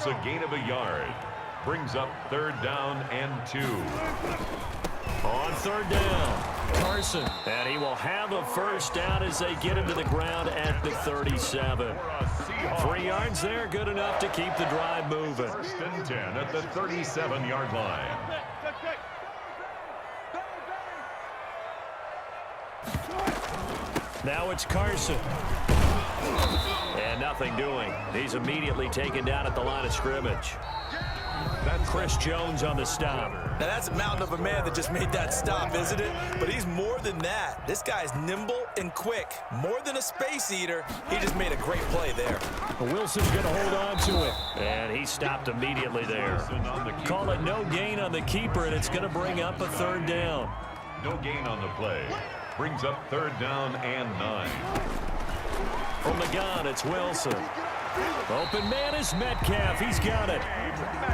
It's a gain of a yard. Brings up 3rd down and 2. On 3rd down, Carson. And he will have a 1st down as they get him to the ground at the 37. 3 yards there, good enough to keep the drive moving. 1st and 10 at the 37-yard line. Now it's Carson. And nothing doing. He's immediately taken down at the line of scrimmage. That's Chris Jones on the stop. Now that's a mountain of a man that just made that stop, isn't it? But he's more than that. This guy's nimble and quick. More than a space eater. He just made a great play there. Wilson's going to hold on to it. And he stopped immediately there. Call it no gain on the keeper, and it's going to bring up a 3rd down. No gain on the play. Brings up 3rd down and 9. From the gun, it's Wilson. Open man is Metcalf. He's got it.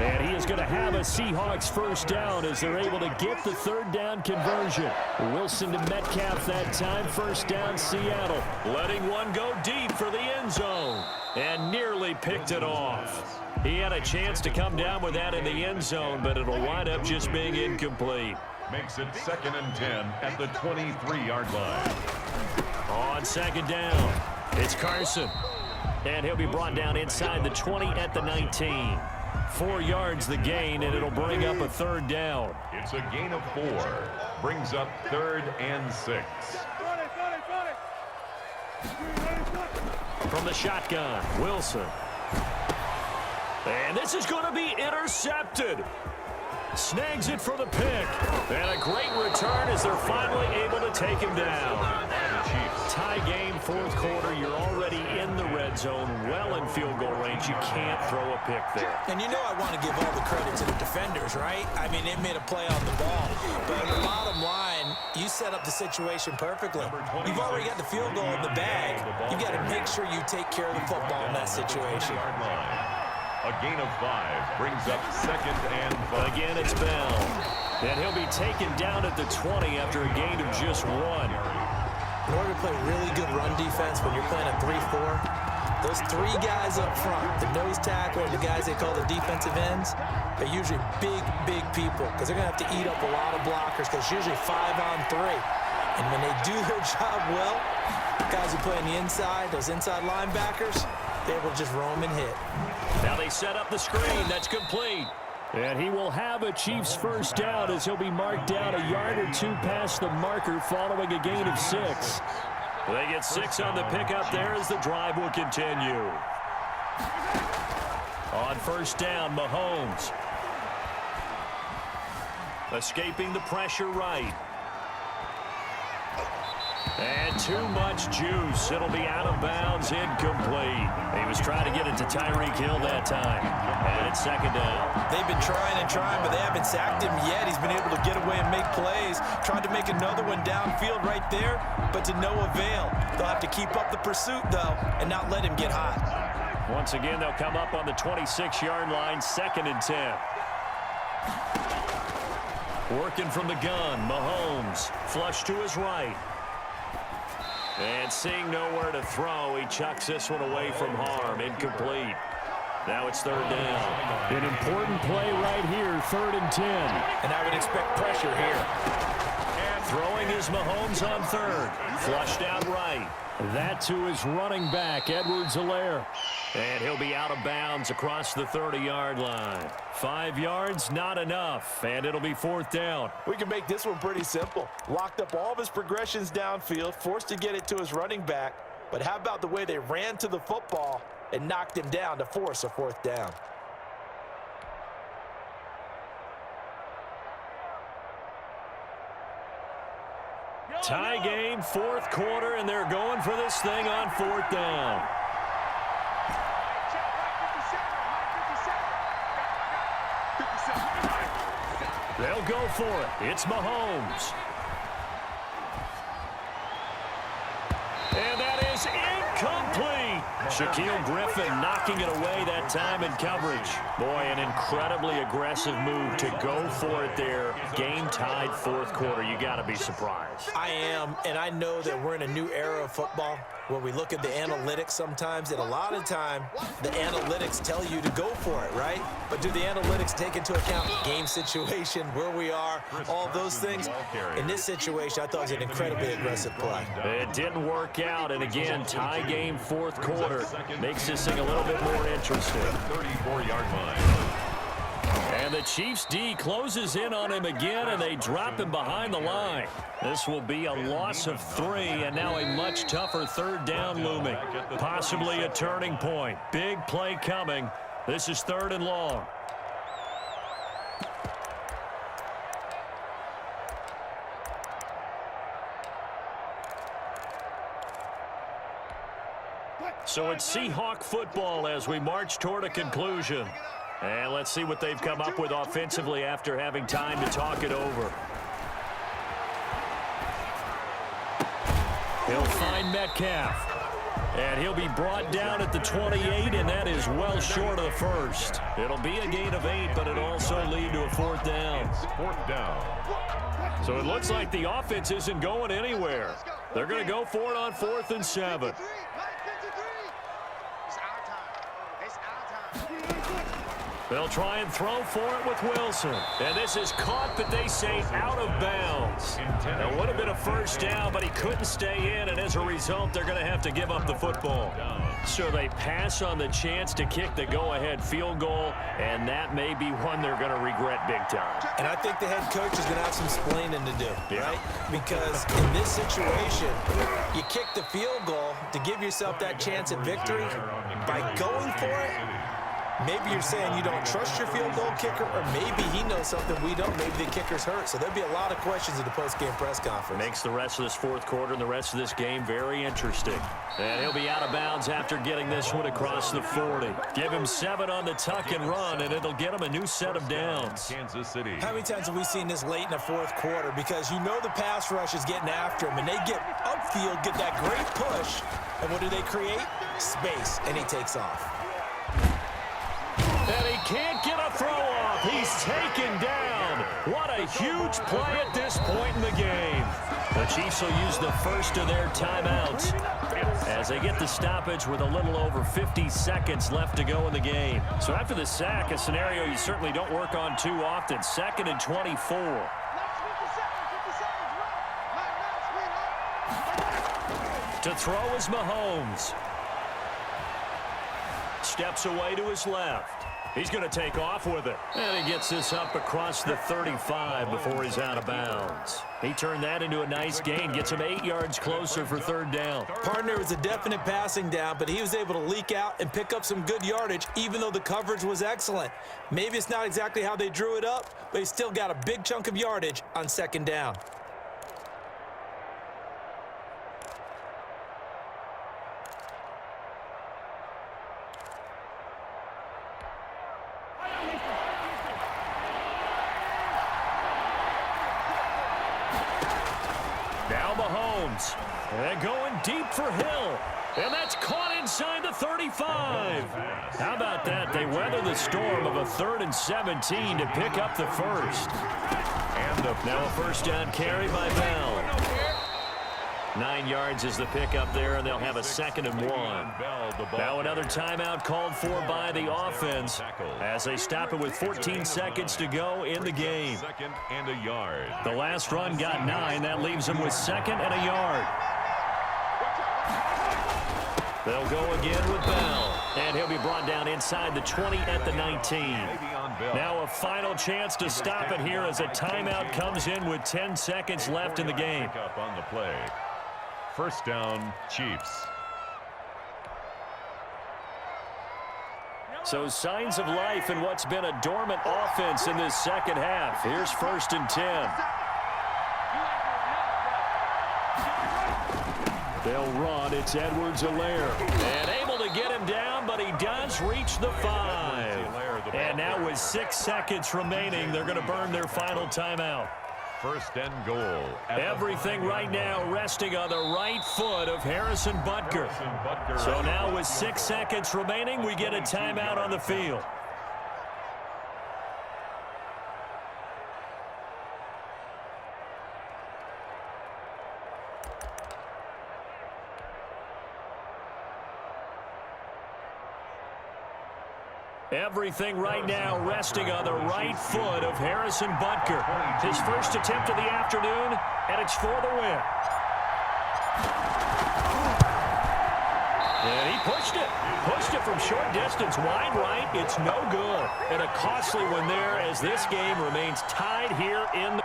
And he is going to have a Seahawks 1st down as they're able to get the 3rd down conversion. Wilson to Metcalf that time. 1st down, Seattle. Letting one go deep for the end zone. And nearly picked it off. He had a chance to come down with that in the end zone, but it'll wind up just being incomplete. Makes it 2nd and 10 at the 23-yard line. On 2nd down, it's Carson. And he'll be brought down inside the 20 at the 19. 4 yards the gain, and it'll bring up a 3rd down. It's a gain of 4. Brings up 3rd and 6. From the shotgun, Wilson. And this is going to be intercepted. Snags it for the pick. And a great return as they're finally able to take him down. Tie game, 4th quarter. You're already in the red zone, well in field goal range. You can't throw a pick there. And you know I want to give all the credit to the defenders, right? I mean, they made a play on the ball. But the bottom line, you set up the situation perfectly. You've already got the field goal in the bag. You've got to make sure you take care of the football in that situation. A gain of 5 brings up 2nd and 5. Again, it's Bell. And he'll be taken down at the 20 after a gain of just 1. In order to play really good run defense when you're playing a 3-4, those 3 guys up front, the nose tackle and the guys they call the defensive ends, they're usually big people because they're going to have to eat up a lot of blockers because it's usually 5-on-3. And when they do their job well, guys who play on the inside, those inside linebackers, they're able to just roam and hit. Now they set up the screen. That's complete. And he will have a Chiefs 1st down as he'll be marked down a yard or 2 past the marker following a gain of 6. They get 6 on the pickup there as the drive will continue. On 1st down, Mahomes. Escaping the pressure right. And too much juice. It'll be out of bounds, incomplete. He was trying to get it to Tyreek Hill that time. And it's 2nd down. They've been trying and trying, but they haven't sacked him yet. He's been able to get away and make plays. Tried to make another one downfield right there, but to no avail. They'll have to keep up the pursuit, though, and not let him get hot. Once again, they'll come up on the 26-yard line, 2nd and 10. Working from the gun, Mahomes. Flush to his right. And seeing nowhere to throw, he chucks this one away from harm. Incomplete. Now it's 3rd down. An important play right here, 3rd and 10. And I would expect pressure here. And throwing is Mahomes on 3rd. Flushed out right. That to his running back, Edwards-Helaire. And he'll be out of bounds across the 30-yard line. 5 yards, not enough, and it'll be 4th down. We can make this one pretty simple. Locked up all of his progressions downfield, forced to get it to his running back. But how about the way they ran to the football and knocked him down to force a 4th down? Tie game, 4th quarter, and they're going for this thing on 4th down. They'll go for it. It's Mahomes. And that is incomplete. Shaquille Griffin knocking it away that time in coverage. Boy, an incredibly aggressive move to go for it there. Game-tied fourth quarter. You got to be surprised. I am, and I know that we're in a new era of football where we look at the analytics sometimes, and a lot of time the analytics tell you to go for it, right? But do the analytics take into account game situation, where we are, all those things? In this situation, I thought it was an incredibly aggressive play. It didn't work out, and again, tie game fourth quarter makes this thing a little bit more interesting. 34-yard line. And the Chiefs D closes in on him again, and they drop him behind the line. This will be a loss of 3, and now a much tougher third down looming. Possibly a turning point. Big play coming. This is 3rd and long. So it's Seahawk football as we march toward a conclusion. And let's see what they've come up with offensively after having time to talk it over. He'll find Metcalf. And he'll be brought down at the 28, and that is well short of the first. It'll be a gain of 8, but it'll also lead to a 4th down. 4th down. So it looks like the offense isn't going anywhere. They're going to go for it on 4th and 7. They'll try and throw for it with Wilson. And this is caught, but they say out of bounds. That would have been a 1st down, but he couldn't stay in, and as a result, they're going to have to give up the football. So they pass on the chance to kick the go-ahead field goal, and that may be one they're going to regret big time. And I think the head coach is going to have some explaining to do, right? Because in this situation, you kick the field goal to give yourself that chance at victory. By going for it, maybe you're saying you don't trust your field goal kicker, or maybe he knows something we don't. Maybe the kicker's hurt. So there'll be a lot of questions at the post-game press conference. Makes the rest of this fourth quarter and the rest of this game very interesting. And he'll be out of bounds after getting this one across the 40. Give him 7 on the tuck and run, and it'll get him a new set of downs. Kansas City. How many times have we seen this late in the fourth quarter? Because you know the pass rush is getting after him, and they get upfield, get that great push, and what do they create? Space, and he takes off. And he can't get a throw off. He's taken down. What a huge play at this point in the game. The Chiefs will use the first of their timeouts as they get the stoppage with a little over 50 seconds left to go in the game. So after the sack, a scenario you certainly don't work on too often. 2nd and 24. To throw is Mahomes. Steps away to his left. He's going to take off with it. And he gets this up across the 35 before he's out of bounds. He turned that into a nice gain. Gets him 8 yards closer for 3rd down. Partner, was a definite passing down, but he was able to leak out and pick up some good yardage, even though the coverage was excellent. Maybe it's not exactly how they drew it up, but he still got a big chunk of yardage on 2nd down. And going deep for Hill. And that's caught inside the 35. How about that? They weather the storm of a 3rd and 17 to pick up the first. And now a 1st down carry by Bell. 9 yards is the pickup there, and they'll have a 2nd and 1. Now another timeout called for by the offense as they stop it with 14 seconds to go in the game. 2nd and a yard. The last run got 9. That leaves them with 2nd and a yard. They'll go again with Bell, and he'll be brought down inside the 20 at the 19. Now a final chance to stop it here as a timeout comes in with 10 seconds left in the game. Up on the play. 1st down, Chiefs. So signs of life in what's been a dormant offense in this second half. Here's 1st and 10. They'll run. It's Edwards-Helaire. And able to get him down, but he does reach the 5. And now with 6 seconds remaining, they're going to burn their final timeout. first and goal. Everything right now resting on the right foot of Harrison Butker. So now with 6 seconds remaining, we get a timeout on the field. Everything right now resting on the right foot of Harrison Butker. His first attempt of the afternoon, and it's for the win. And he pushed it. Pushed it from short distance, wide right. It's no good. And a costly one there as this game remains tied here in the...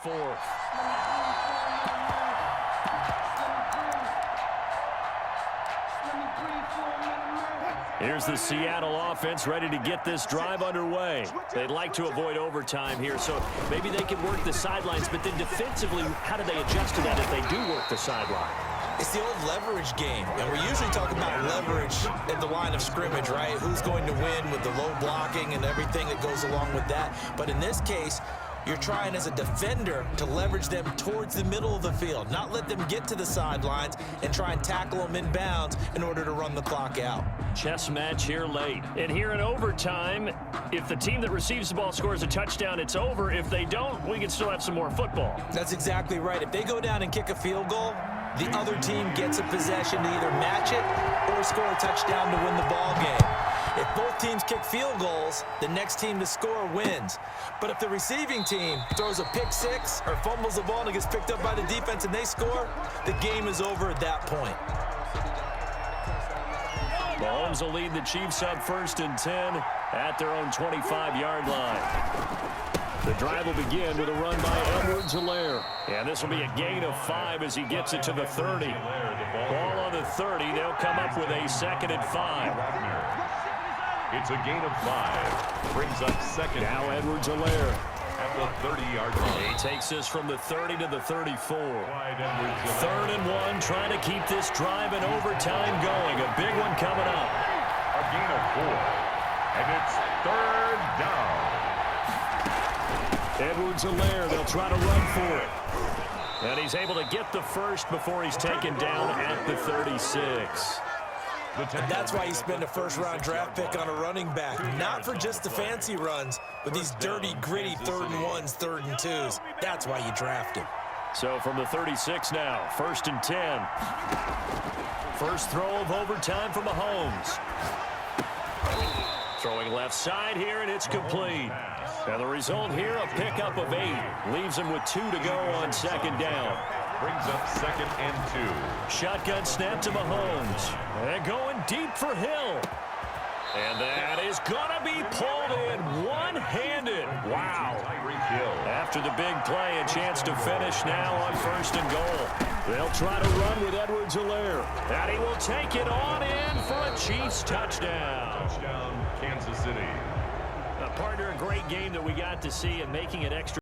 Fourth. Here's the Seattle offense ready to get this drive underway. They'd like to avoid overtime here, so maybe they can work the sidelines, but then defensively, how do they adjust to that if they do work the sideline? It's the old leverage game, and we usually talk about leverage at the line of scrimmage, right? Who's going to win with the low blocking and everything that goes along with that. But in this case, you're trying as a defender to leverage them towards the middle of the field, not let them get to the sidelines and try and tackle them in bounds in order to run the clock out. Chess match here late. And here in overtime, if the team that receives the ball scores a touchdown, it's over. If they don't, we can still have some more football. That's exactly right. If they go down and kick a field goal, the other team gets a possession to either match it or score a touchdown to win the ball game. If both teams kick field goals, the next team to score wins. But if the receiving team throws a pick six or fumbles the ball and it gets picked up by the defense and they score, the game is over at that point. Mahomes will lead the Chiefs up 1st and 10 at their own 25-yard line. The drive will begin with a run by Edwards-Helaire. And this will be a gain of 5 as he gets it to the 30. Ball on the 30. They'll come up with a 2nd and 5. It's a gain of 5. Brings up 2nd. Now Edwards-Helaire at the 30-yard line. He takes this from the 30 to the 34. 3rd and 1, trying to keep this drive in overtime going. A big one coming up. A gain of 4. And it's 3rd down. Edwards-Helaire, they'll try to run for it. And he's able to get the first before he's taken down at the 36. And that's why you spend a first-round draft pick on a running back. Not for just the fancy runs, but these dirty, gritty 3rd and 1s, 3rd and 2s. That's why you draft him. So from the 36 now, 1st and 10. First throw of overtime for Mahomes. Throwing left side here, and it's complete. Now the result here, a pickup of 8. Leaves him with 2 to go on 2nd down. Brings up 2nd and 2. Shotgun snap to Mahomes. And going deep for Hill. And that is going to be pulled in one-handed. Wow. After the big play, a chance to finish now on 1st and goal. They'll try to run with Edwards-Helaire. And he will take it on in for a Chiefs touchdown. Touchdown, Kansas City. Partner, a great game that we got to see and making it extra.